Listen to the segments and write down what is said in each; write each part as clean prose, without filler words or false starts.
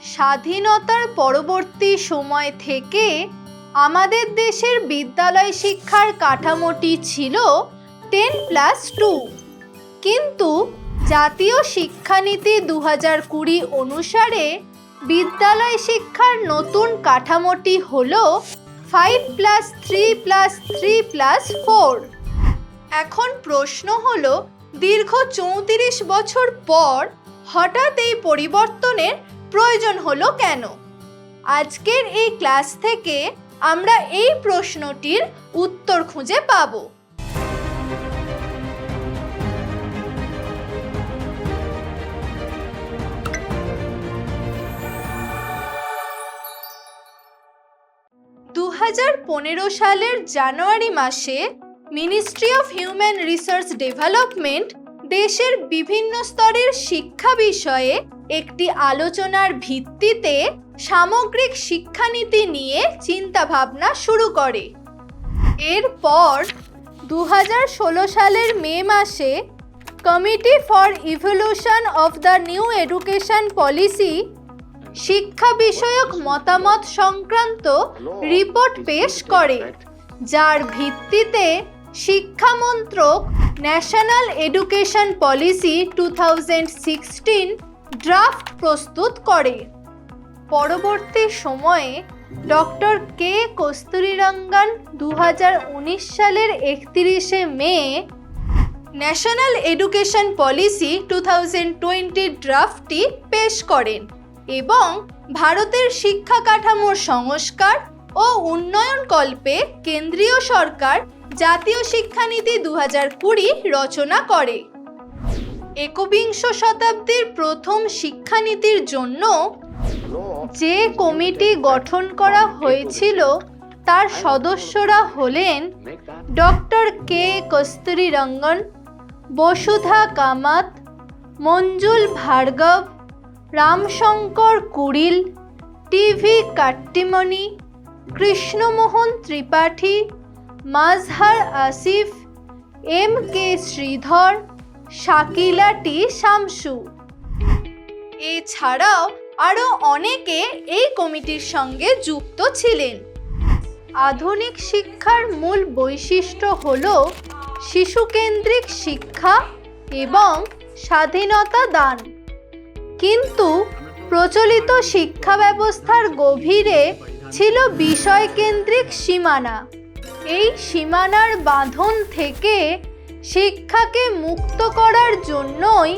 স্বাধীনতার পরবর্তী সময় থেকে আমাদের দেশের বিদ্যালয় শিক্ষার কাঠামোটি ছিল 10+2, কিন্তু জাতীয় শিক্ষানীতি 2020 অনুসারে বিদ্যালয় শিক্ষার নতুন কাঠামোটি হল 5+3+3+4। এখন প্রশ্ন হলো, দীর্ঘ 34 বছর পর হঠাৎ এই পরিবর্তনের প্রয়োজন হলো কেন? আজকের এই ক্লাস থেকে আমরা এই প্রশ্নটির উত্তর খুঁজে পাব। সালের জানুয়ারি মাসে ministry of human resource development দেশের বিভিন্ন স্তরের শিক্ষা বিষয়ে একটি আলোচনার ভিত্তিতে সামগ্রিক শিক্ষানীতি নিয়ে চিন্তাভাবনা শুরু করে। এরপর 2016 সালের মে মাসে committee for evolution of the new education policy শিক্ষা বিষয়ক মতামত সংক্রান্ত রিপোর্ট পেশ করে, যার ভিত্তিতে শিক্ষা মন্ত্রক ন্যাশনাল এডুকেশন পলিসি 2016 ড্রাফট প্রস্তুত করে। পরবর্তী সময়ে ডক্টর কে কস্তুরীরঙ্গন 2019 সালের 31শে মে ন্যাশনাল এডুকেশন পলিসি 2020 ড্রাফটটি পেশ করেন এবং ভারতের শিক্ষা কাঠামোর সংস্কার ও উন্নয়ন কল্পে কেন্দ্রীয় সরকার জাতীয় শিক্ষানীতি 2020 রচনা করে। একবিংশ শতাব্দীর প্রথম শিক্ষানীতির জন্য যে কমিটি গঠন করা হয়েছিল তার সদস্যরা হলেন doctor K Kasturirangan, Vasudha Kamat, Manjul Bhargava, Ramshankar Kureel, TV Kattimani, Krishnamohan Tripathi, Mazhar Asif, M K Sridhar, Shakila T Shamsu. এছাড়াও আরও অনেকে এই কমিটির সঙ্গে যুক্ত ছিলেন। আধুনিক শিক্ষার মূল বৈশিষ্ট্য হল শিশুকেন্দ্রিক শিক্ষা এবং স্বাধীনতা দান, কিন্তু প্রচলিত শিক্ষা ব্যবস্থার গভীরে ছিল বিষয়কেন্দ্রিক সীমানা। এই সীমানার বাঁধন থেকে শিক্ষাকে মুক্ত করার জন্যই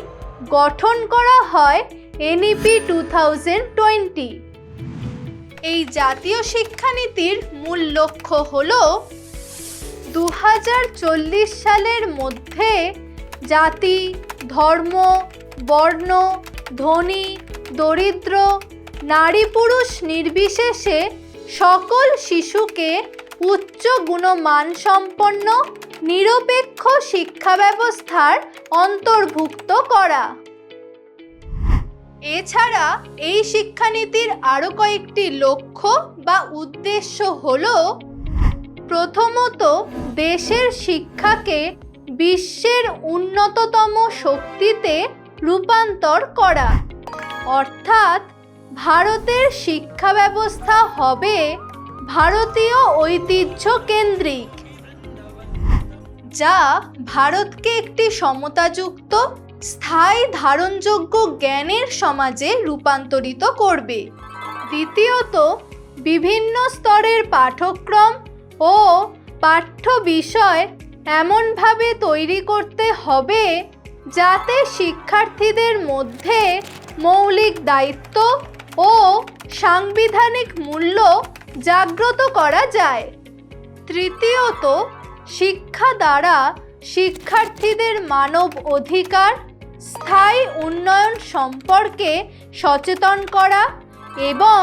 গঠন করা হয় এনইপি 2020। এই জাতীয় শিক্ষানীতির মূল লক্ষ্য হল 2040 সালের মধ্যে জাতি, ধর্ম, বর্ণ, ধনী, দরিদ্র, নারী পুরুষ নির্বিশেষে সকল শিশুকে উচ্চ গুণমানসম্পন্ন নিরপেক্ষ শিক্ষা ব্যবস্থার অন্তর্ভুক্ত করা। এছাড়া এই শিক্ষানীতির আরও কয়েকটি লক্ষ্য বা উদ্দেশ্য হল, প্রথমত দেশের শিক্ষাকে বিশ্বের উন্নততম শক্তিতে রূপান্তর করা, অর্থাৎ ভারতের শিক্ষা ব্যবস্থা হবে ভারতীয় ঐতিহ্য কেন্দ্রিক, যা ভারতকে একটি সমতাযুক্ত, স্থায়ী ধারণযোগ্য জ্ঞানের সমাজে রূপান্তরিত করবে। দ্বিতীয়ত, বিভিন্ন স্তরের পাঠ্যক্রম ও পাঠ্য বিষয় এমনভাবে তৈরি করতে হবে যাতে শিক্ষার্থীদের মধ্যে মৌলিক দায়িত্ব ও সাংবিধানিক মূল্য জাগ্রত করা যায়। তৃতীয়ত, শিক্ষা দ্বারা শিক্ষার্থীদের মানব অধিকার, স্থায়ী উন্নয়ন সম্পর্কে সচেতন করা এবং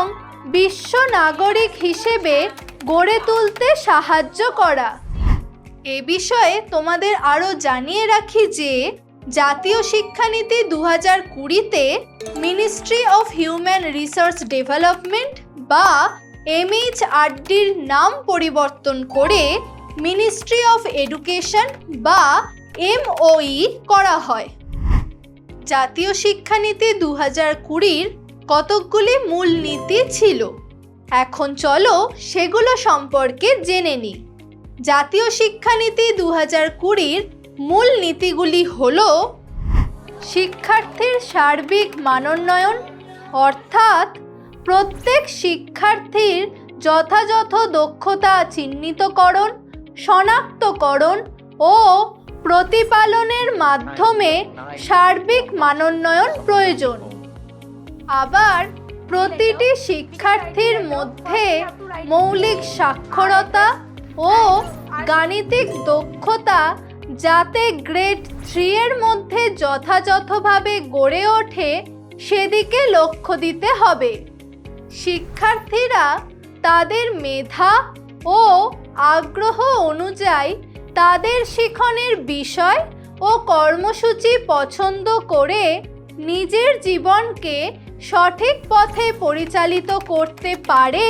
বিশ্ব নাগরিক হিসেবে গড়ে তুলতে সাহায্য করা। এ বিষয়ে তোমাদের আরও জানিয়ে রাখি যে জাতীয় শিক্ষানীতি 2020-তে ministry of human resource development বা MHRDর নাম পরিবর্তন করে মিনিস্ট্রি অফ এডুকেশন বা MOE করা হয়। জাতীয় শিক্ষানীতি 2020-র কতকগুলি মূলনীতি ছিল। এখন চলো সেগুলো সম্পর্কে জেনে নিই। জাতীয় শিক্ষানীতি 2020-র মূল নীতিগুলি হলো শিক্ষার্থীর সার্বিক মানোন্নয়ন, অর্থাৎ প্রত্যেক শিক্ষার্থীর যথাযথ দক্ষতা চিহ্নিতকরণ, শনাক্তকরণ ও প্রতিপালনের মাধ্যমে সার্বিক মানোন্নয়ন প্রয়োজন। আবার প্রতিটি শিক্ষার্থীর মধ্যে মৌলিক সাক্ষরতা ও গাণিতিক দক্ষতা যাতে গ্রেড 3 এর মধ্যে যথাযথভাবে গড়ে ওঠে সেদিকে লক্ষ্য দিতে হবে। শিক্ষার্থীরা তাদের মেধা ও আগ্রহ অনুযায়ী তাদের শিখনের বিষয় ও কর্মসূচি পছন্দ করে নিজের জীবনকে সঠিক পথে পরিচালিত করতে পারে,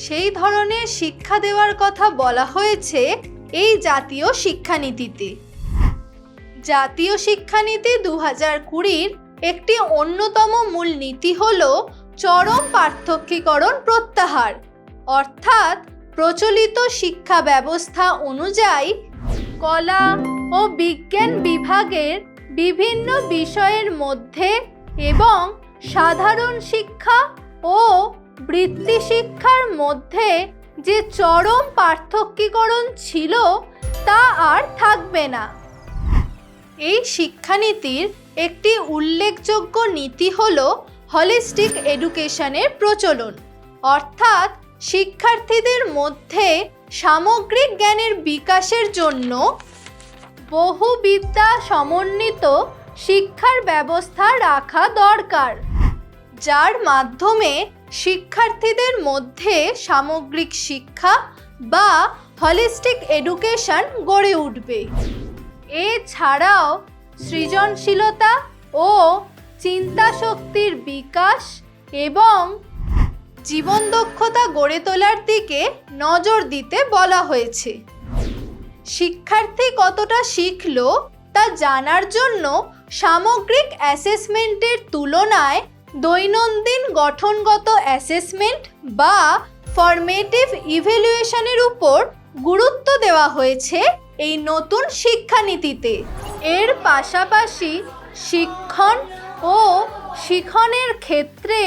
সেই ধরনের শিক্ষা দেওয়ার কথা বলা হয়েছে এই জাতীয় শিক্ষানীতিতে। জাতীয় শিক্ষানীতি 2020-র একটি অন্যতম মূল নীতি হল চরম পার্থক্যীকরণ প্রত্যাহার, অর্থাৎ প্রচলিত শিক্ষা ব্যবস্থা অনুযায়ী কলা ও বিজ্ঞান বিভাগের বিভিন্ন বিষয়ের মধ্যে এবং সাধারণ শিক্ষা ও বৃত্তি শিক্ষার মধ্যে যে চরম পার্থক্যীকরণ ছিল তা আর থাকবে না। এই শিক্ষানীতির একটি উল্লেখযোগ্য নীতি হল হলিস্টিক এডুকেশনের প্রচলন, অর্থাৎ শিক্ষার্থীদের মধ্যে সামগ্রিক জ্ঞানের বিকাশের জন্য বহুবিদ্যা সমন্বিত শিক্ষার ব্যবস্থা রাখা দরকার, যার মাধ্যমে শিক্ষার্থীদের মধ্যে সামগ্রিক শিক্ষা বা হলিস্টিক এডুকেশন গড়ে উঠবে। এছাড়াও সৃজনশীলতা ও চিন্তা শক্তির বিকাশ এবং জীবন দক্ষতা গড়ে তোলার দিকে নজর দিতে বলা হয়েছে। শিক্ষার্থী কতটা শিখলো তা জানার জন্য সামগ্রিক অ্যাসেসমেন্টের তুলনায় দৈনন্দিন গঠনগত অ্যাসেসমেন্ট বা ফরমেটিভ ইভ্যালুয়েশনের উপর গুরুত্ব দেওয়া হয়েছে এই নতুন শিক্ষানীতিতে। এর পাশাপাশি শিক্ষণ ও শিখনের ক্ষেত্রে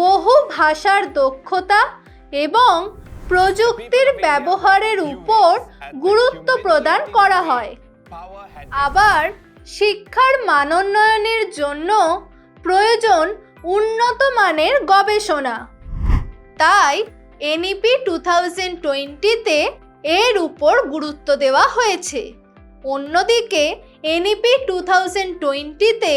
বহু ভাষার দক্ষতা এবং প্রযুক্তির ব্যবহারের উপর গুরুত্ব প্রদান করা হয়। আবার শিক্ষার মানোন্নয়নের জন্য প্রয়োজন উন্নত মানের গবেষণা। তাই এনইপি 2020-তে এর উপর গুরুত্ব দেওয়া হয়েছে। অন্যদিকে এনইপি 2020-তে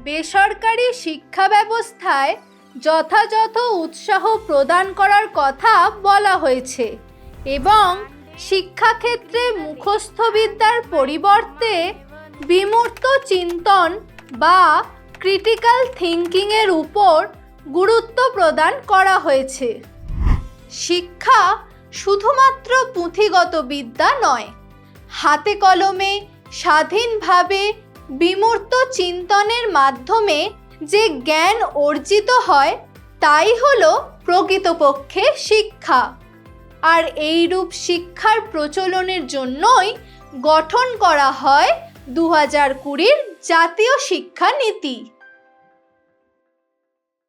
বেসরকারি শিক্ষা ব্যবস্থায় যথাযথ উৎসাহ প্রদান করার কথা বলা হয়েছে এবং শিক্ষাক্ষেত্রে মুখস্থ বিদ্যার পরিবর্তে বিমূর্ত চিন্তন বা ক্রিটিক্যাল থিঙ্কিংয়ের উপর গুরুত্ব প্রদান করা হয়েছে। শিক্ষা শুধুমাত্র পুঁথিগত বিদ্যা নয়, হাতে কলমে স্বাধীনভাবে বিমূর্ত চিন্তনের মাধ্যমে যে জ্ঞান অর্জিত হয় তাই হলো প্রকৃতপক্ষে শিক্ষা। আর এইরূপ শিক্ষার প্রচলনের জন্যই গঠন করা হয় 2020-র জাতীয় শিক্ষানীতি।